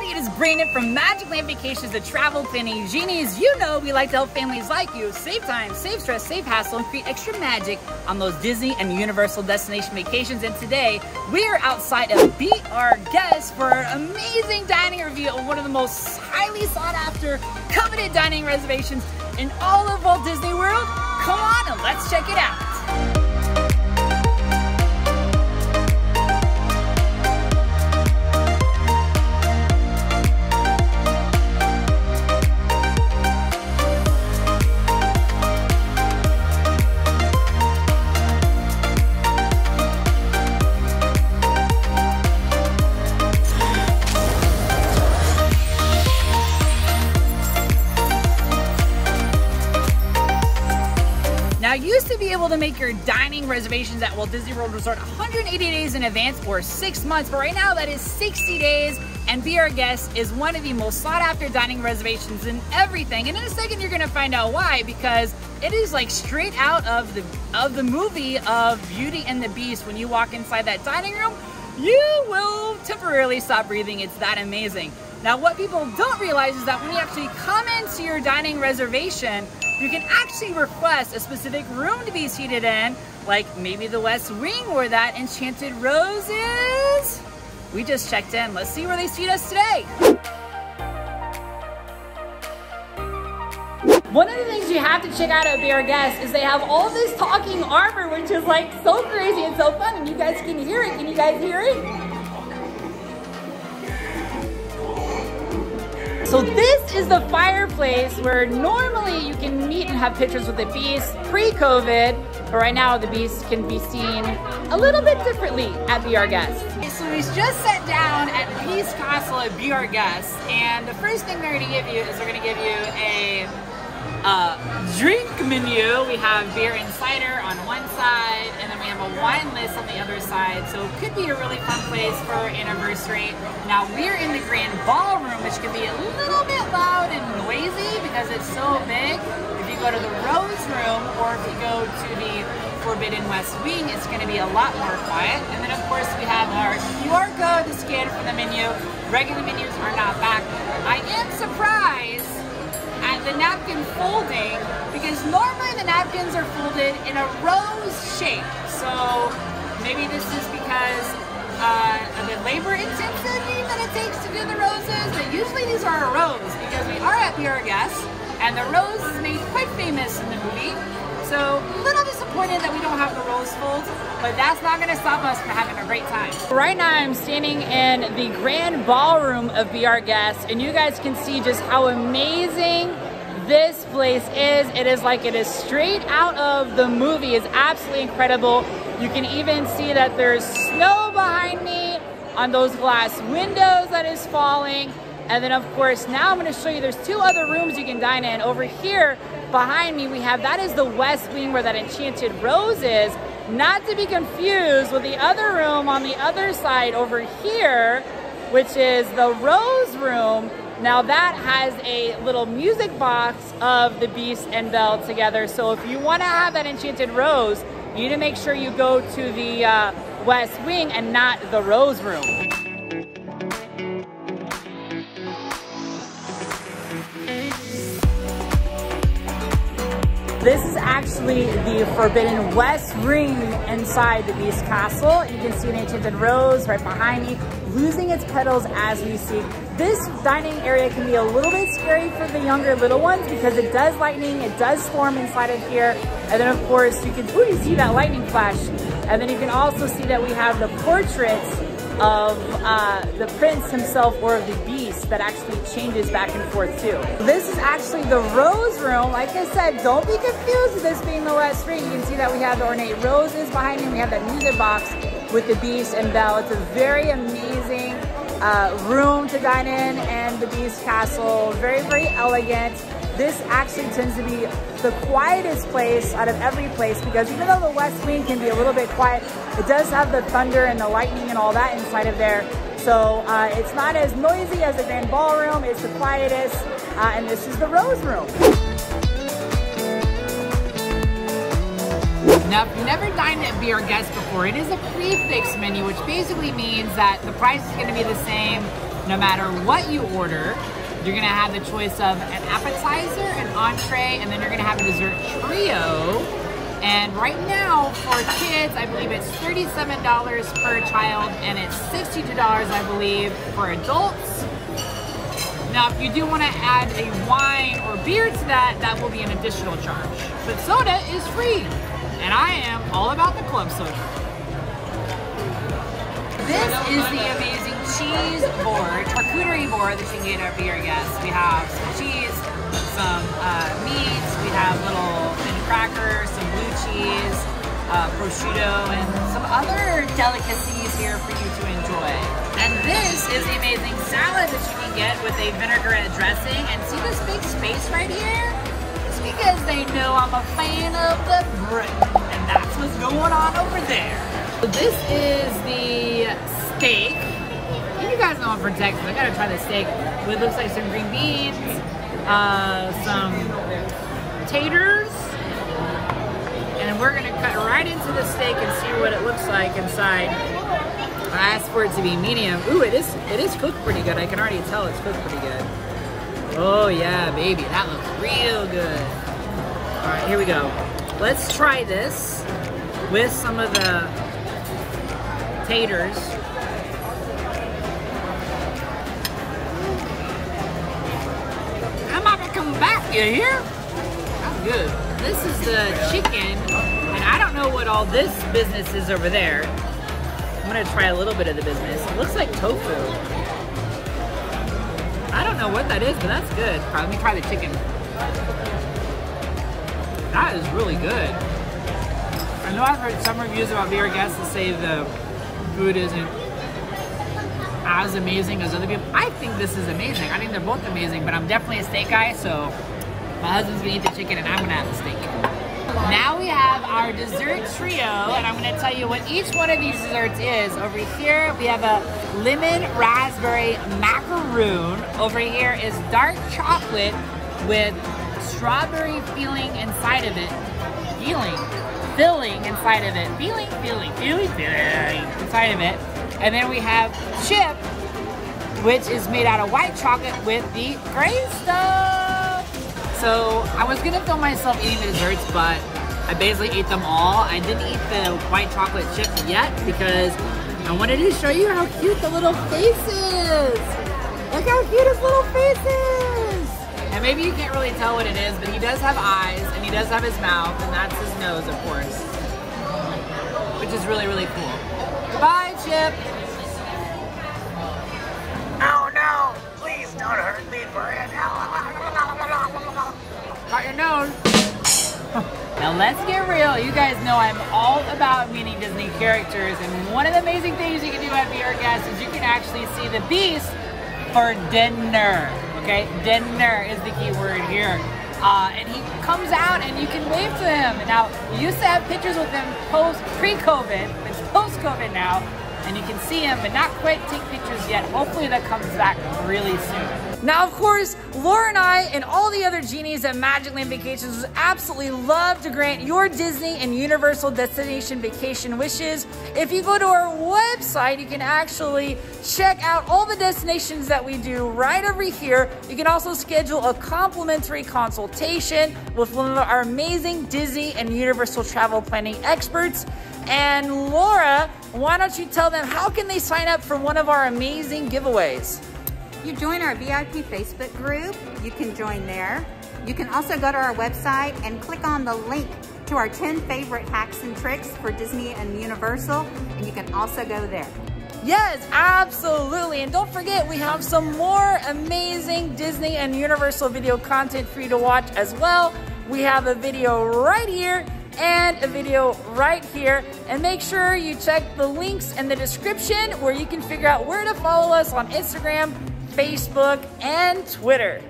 everybody, it is Brandon from Magic Land Vacations, the travel planning genies. You know we like to help families like you save time, save stress, save hassle, and create extra magic on those Disney and Universal destination vacations. And today, we are outside of Be Our Guest for an amazing dining review of one of the most highly sought after, coveted dining reservations in all of Walt Disney World. Come on and let's check it out. Now, you used to be able to make your dining reservations at Walt Disney World Resort 180 days in advance or 6 months, but right now that is 60 days, and Be Our Guest is one of the most sought after dining reservations in everything. And in a second, you're gonna find out why, because it is like straight out of the movie of Beauty and the Beast. When you walk inside that dining room, you will temporarily stop breathing. It's that amazing. Now, what people don't realize is that when you actually come into your dining reservation, you can actually request a specific room to be seated in, like maybe the West Wing where that Enchanted Rose is. We just checked in. Let's see where they seat us today. One of the things you have to check out at Be Our Guest is they have all this talking armor, which is like so crazy and so fun, and you guys can hear it. Can you guys hear it? So this is the fireplace where normally you can meet and have pictures with the Beast pre-COVID, but right now the Beast can be seen a little bit differently at Be Our Guest. Okay, so we just sat down at the Beast Castle at Be Our Guest, and the first thing they're gonna give you is they're gonna give you a drink menu. We have beer and cider on one side, and then we have a wine list on the other side. So it could be a really fun place for our anniversary. Now we're in the Gran Ballroom, which can be a little bit loud and noisy because it's so big. If you go to the Rose Room or if you go to the Forbidden West Wing, it's going to be a lot more quiet. And then of course we have our QR code to scan for the menu. Regular menus are not back. I am surprised at the napkin folding, because normally the napkins are folded in a rose shape. So maybe this is because of the labor intensity that it takes to do the roses, but usually these are a rose because we are at Be Our Guest, and the rose is made quite famous in the movie. So a little disappointed that we don't have the rose folds, but that's not gonna stop us from having a great time. Right now I'm standing in the Gran Ballroom of Be Our Guest, and you guys can see just how amazing this place is. It is like it is straight out of the movie. It's absolutely incredible. You can even see that there's snow behind me on those glass windows that is falling. And then of course, now I'm gonna show you there's two other rooms you can dine in. Over here behind me, we have, that is the West Wing where that Enchanted Rose is. Not to be confused with the other room on the other side over here, which is the Rose Room. Now that has a little music box of the Beast and Belle together. So if you wanna have that Enchanted Rose, you need to make sure you go to the West Wing and not the Rose Room. This is actually the Forbidden West Ring inside the Beast Castle. You can see an Enchanted Rose right behind me, losing its petals as we speak. This dining area can be a little bit scary for the younger little ones because it does lightning, it does storm inside of here. And then of course you can, you see that lightning flash. And then you can also see that we have the portraits of the prince himself or of the Beast that actually changes back and forth too. This is actually the Rose Room. Like I said, don't be confused with this being the West Wing. You can see that we have the ornate roses behind me. We have that music box with the Beast and Belle. It's a very amazing room to dine in, and the Beast Castle, very, very elegant. This actually tends to be the quietest place out of every place, because even though the West Wing can be a little bit quiet, it does have the thunder and the lightning and all that inside of there. So it's not as noisy as the Gran Ballroom. It's the quietest, and this is the Rose Room. Now, if you've never dined at Be Our Guest before, it is a prefix menu, which basically means that the price is going to be the same no matter what you order, you're gonna have the choice of an appetizer, an entree, and then you're gonna have a dessert trio. And right now, for kids, I believe it's $37 per child, and it's $62, I believe, for adults. Now, if you do want to add a wine or beer to that, that will be an additional charge. But soda is free, and I am all about the club soda. This is the amazing cheese board, charcuterie board that you can get at your guests. We have some cheese, some meats, we have little thin crackers, some blue cheese, prosciutto, and some other delicacies here for you to enjoy. And this is the amazing salad that you can get with a vinaigrette dressing. And see this big space right here? It's because they know I'm a fan of the bread. And that's what's going on over there. So this is the steak. You guys know I'm from Texas. I gotta try the steak. It looks like some green beans, some taters, and we're gonna cut right into the steak and see what it looks like inside. I asked for it to be medium. Ooh, it is cooked pretty good. I can already tell it's cooked pretty good. Oh yeah, baby, that looks real good. All right, here we go. Let's try this with some of the taters. I'm not gonna come back, you hear? That's good. This is the chicken, and I don't know what all this business is over there. I'm gonna try a little bit of the business. It looks like tofu. I don't know what that is, but that's good. Let me try the chicken. That is really good. I know I've heard some reviews about VR guests that say the food isn't as amazing as other people. I think this is amazing. I think they're both amazing, but I'm definitely a steak guy, so my husband's gonna eat the chicken and I'm gonna have the steak. Now we have our dessert trio, and I'm gonna tell you what each one of these desserts is. Over here, we have a lemon raspberry macaroon. Over here is dark chocolate with strawberry filling inside of it. Filling inside of it. Filling inside of it. And then we have chip, which is made out of white chocolate with the gray stuff. So I was gonna film myself eating the desserts, but I basically ate them all. I didn't eat the white chocolate chip yet because I wanted to show you how cute the little face is. Look how cute his little face is. And maybe you can't really tell what it is, but he does have eyes and he does have his mouth, and that's his nose, of course, which is really, really cool. Goodbye, Chip. Oh no, please don't hurt me, Brad. Got your nose. Now let's get real. You guys know I'm all about meeting Disney characters, and one of the amazing things you can do at VR Guest is you can actually see the Beast for dinner. Okay, dinner is the key word here. And he comes out and you can wave to him. Now, we used to have pictures with him pre-COVID. It's post-COVID now. And you can see him, but not quite take pictures yet. Hopefully that comes back really soon. Now, of course, Laura and I and all the other genies at Magic Land Vacations would absolutely love to grant your Disney and Universal destination vacation wishes. If you go to our website, you can actually check out all the destinations that we do right over here. You can also schedule a complimentary consultation with one of our amazing Disney and Universal travel planning experts. And Laura, why don't you tell them how can they sign up for one of our amazing giveaways? You join our VIP Facebook group, you can join there. You can also go to our website and click on the link to our 10 favorite hacks and tricks for Disney and Universal, and you can also go there. Yes, absolutely. And don't forget, we have some more amazing Disney and Universal video content for you to watch as well. We have a video right here and a video right here, and make sure you check the links in the description where you can figure out where to follow us on Instagram, Facebook, and Twitter.